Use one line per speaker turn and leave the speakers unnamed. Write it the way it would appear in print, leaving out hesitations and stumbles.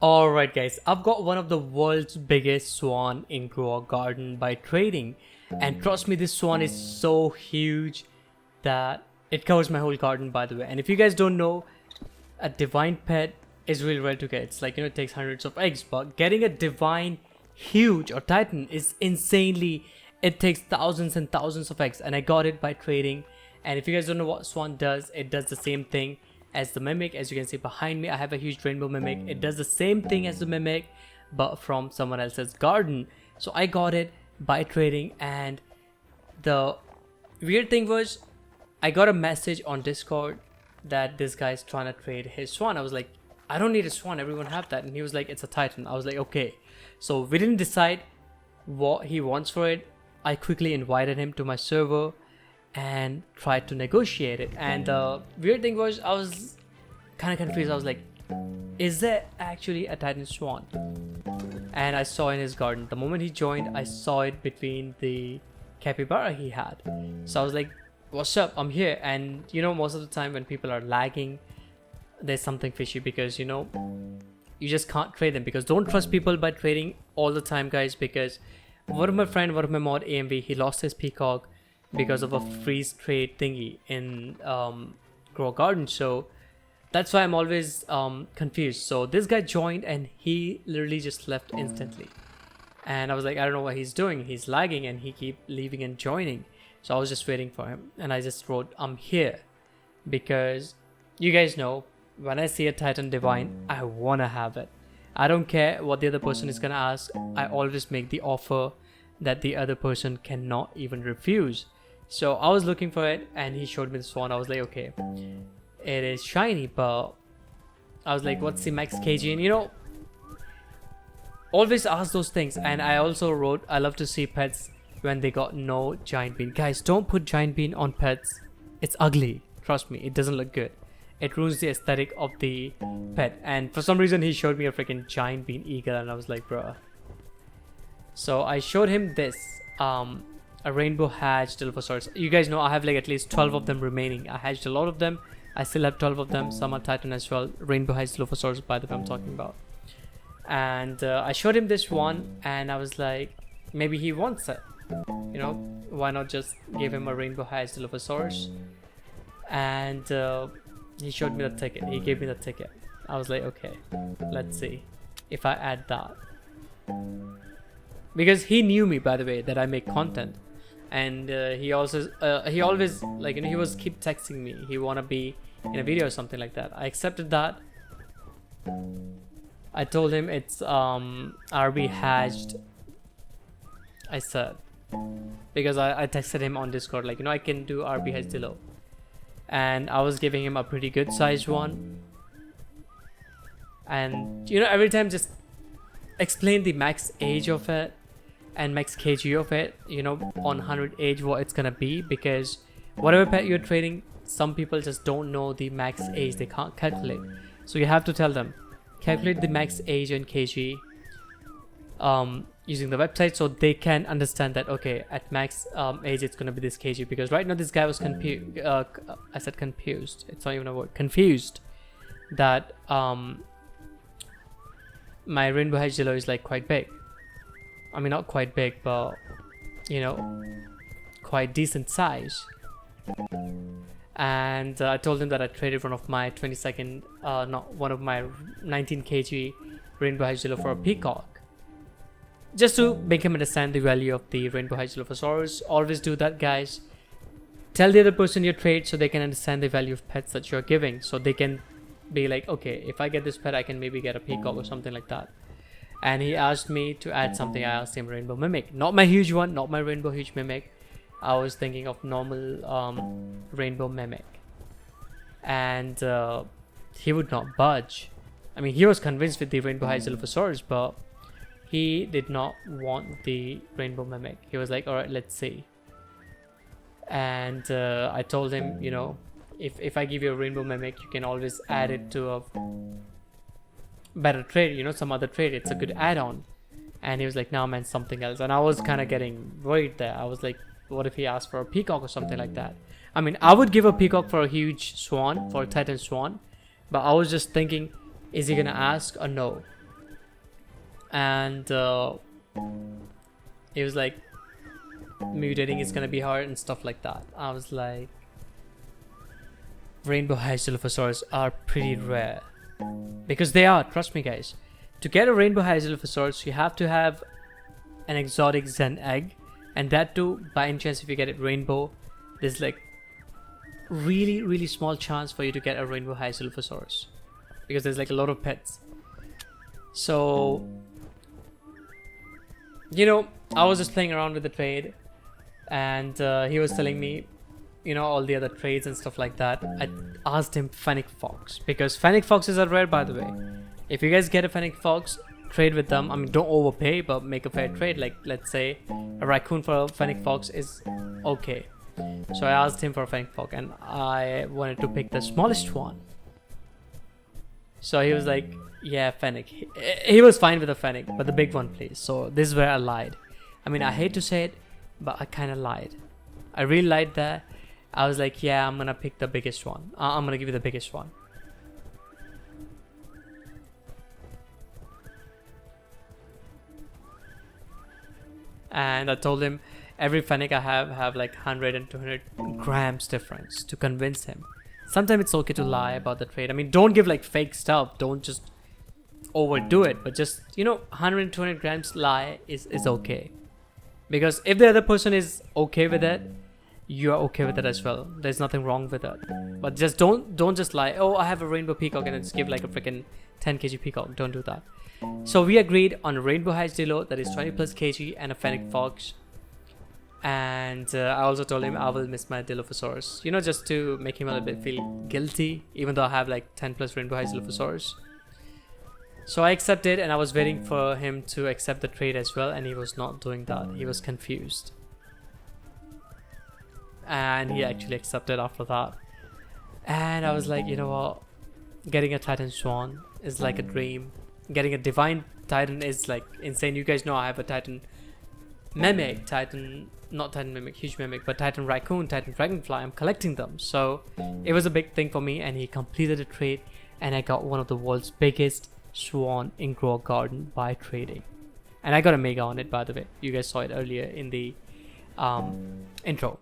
Alright guys, I've got one of the world's biggest swan in Grow Garden by trading, and trust me, this swan is so huge that it covers my whole garden, by the way. And if you guys don't know, a divine pet is really rare to get. It's like, it takes hundreds of eggs, but getting a divine huge or titan is insanely, it takes thousands and thousands of eggs, and I got it by trading. And if you guys don't know what swan does, it does the same thing as the mimic. As you can see behind me, I have a huge rainbow mimic. It does the same thing as the mimic, but from someone else's garden. So I got it by trading, and the weird thing was I got a message on Discord that this guy's trying to trade his swan. I was like, I don't need a swan, everyone have that. And he was like, it's a titan. I was like, okay. So we didn't decide what he wants for it. I quickly invited him to my server and tried to negotiate it. And the weird thing was, I was kind of confused. I was like, is there actually a titan swan? And I saw in his garden. The moment he joined, I saw it between the capybara he had. So I was like, what's up, I'm here. And most of the time when people are lagging, there's something fishy, because you just can't trade them. Because don't trust people by trading all the time, guys, because one of my mod AMV, he lost his peacock because of a freeze trade thingy in Grow Garden. So that's why I'm always confused. So this guy joined and he literally just left instantly, and I was like, I don't know what he's doing, he's lagging and he keep leaving and joining. So I was just waiting for him, and I just wrote, I'm here, because you guys know, when I see a titan divine, I wanna have it. I don't care what the other person is gonna ask. I always make the offer that the other person cannot even refuse. So I was looking for it, and he showed me the swan. I was like, okay, it is shiny, but I was like, what's the max kg? And always ask those things. And I also wrote, I love to see pets when they got no giant bean. Guys, don't put giant bean on pets. It's ugly, trust me, it doesn't look good. It ruins the aesthetic of the pet. And for some reason he showed me a freaking giant bean eagle, and I was like, bruh. So I showed him this a rainbow hatched Dilophosaurus. You guys know I have like at least 12 of them remaining. I hatched a lot of them. I still have 12 of them. Some are titan as well. Rainbow hatched Dilophosaurus, by the way, I'm talking about. And I showed him this one, and I was like, maybe he wants it. Why not just give him a rainbow hatched Dilophosaurus? And he showed me the ticket. He gave me the ticket. I was like, okay, let's see if I add that. Because he knew me, by the way, that I make content. And he always he was keep texting me, he wanna be in a video or something like that. I accepted that. I told him it's RB hatched, I said, because I texted him on Discord, like, I can do RB hatched Dilo, and I was giving him a pretty good sized one. And every time just explain the max age of it and max kg of it, on 100 age what it's gonna be. Because whatever pet you're trading, some people just don't know the max age, they can't calculate. So you have to tell them, calculate the max age in kg using the website, so they can understand that, okay, at max age it's gonna be this kg. Because right now this guy was confused. I said confused, it's not even a word, confused, that my rainbow hatch Dillo is like quite big. I mean, not quite big, but quite decent size. And I told him that I traded one of my 19 kg rainbow hatch Dillo for a peacock, just to make him understand the value of the rainbow hatch Dilophosaurus. Always do that, guys. Tell the other person you trade, so they can understand the value of pets that you're giving, so they can be like, okay, if I get this pet, I can maybe get a peacock or something like that. And he asked me to add something. I asked him rainbow mimic, not my huge one, not my rainbow huge mimic. I was thinking of normal rainbow mimic. And he would not budge. I mean, he was convinced with the rainbow hatched Dilophosaurus, but he did not want the rainbow mimic. He was like, all right, let's see. And I told him, if I give you a rainbow mimic, you can always add it to a better trade, some other trade, it's a good add-on. And he was like, no man, something else. And I was kind of getting worried there. I was like, what if he asked for a peacock or something like that? I mean, I would give a peacock for a huge swan, for a titan swan, but I was just thinking, is he gonna ask or no? and he was like, mutating is gonna be hard and stuff like that. I was like, rainbow Hydrophilophosaurus are pretty rare, because they are, trust me guys. To get a rainbow Hydrophilophosaurus, you have to have an exotic Zen egg, and that too, by any chance, if you get it rainbow, there's like really small chance for you to get a rainbow Hydrophilophosaurus, because there's like a lot of pets. So, you know, I was just playing around with the trade, and he was telling me, you know, all the other trades and stuff like that. I asked him Fennec Fox, because Fennec Foxes are rare, by the way. If you guys get a Fennec Fox, trade with them. I mean, don't overpay, but make a fair trade. Like, let's say a raccoon for a Fennec Fox is okay. So I asked him for a Fennec Fox, and I wanted to pick the smallest one. So he was like, yeah, Fennec. He was fine with the Fennec, but the big one, please. So this is where I lied. I mean, I hate to say it, but I kind of lied. I really lied there. I was like, yeah, I'm gonna pick the biggest one. I'm gonna give you the biggest one. And I told him every Fennec I have like 100 and 200 grams difference to convince him. Sometimes it's okay to lie about the trade. I mean, don't give like fake stuff. Don't just overdo it, but just, you know, 100 and 200 grams lie is okay. Because if the other person is okay with it, you are okay with it as well. There's nothing wrong with it. But just don't just lie. Oh, I have a rainbow peacock, and just give like a freaking 10 kg peacock. Don't do that. So we agreed on a rainbow Hydilo that is 20 plus kg and a Fennec Fox. And I also told him I will miss my Dilophosaurus, you know, just to make him a little bit feel guilty, even though I have like 10 plus rainbow Hydilophosaurus. So I accepted, and I was waiting for him to accept the trade as well, and he was not doing that. He was confused. And he actually accepted after that. And I was like, you know what? Getting a Titan Swan is like a dream. Getting a Divine Titan is like insane. You guys know I have a Titan Mimic, not Titan Mimic, huge Mimic, but Titan Raccoon, Titan Dragonfly. I'm collecting them. So it was a big thing for me, and he completed the trade, and I got one of the world's biggest swan in Grow Garden by trading. And I got a mega on it, by the way. You guys saw it earlier in the intro.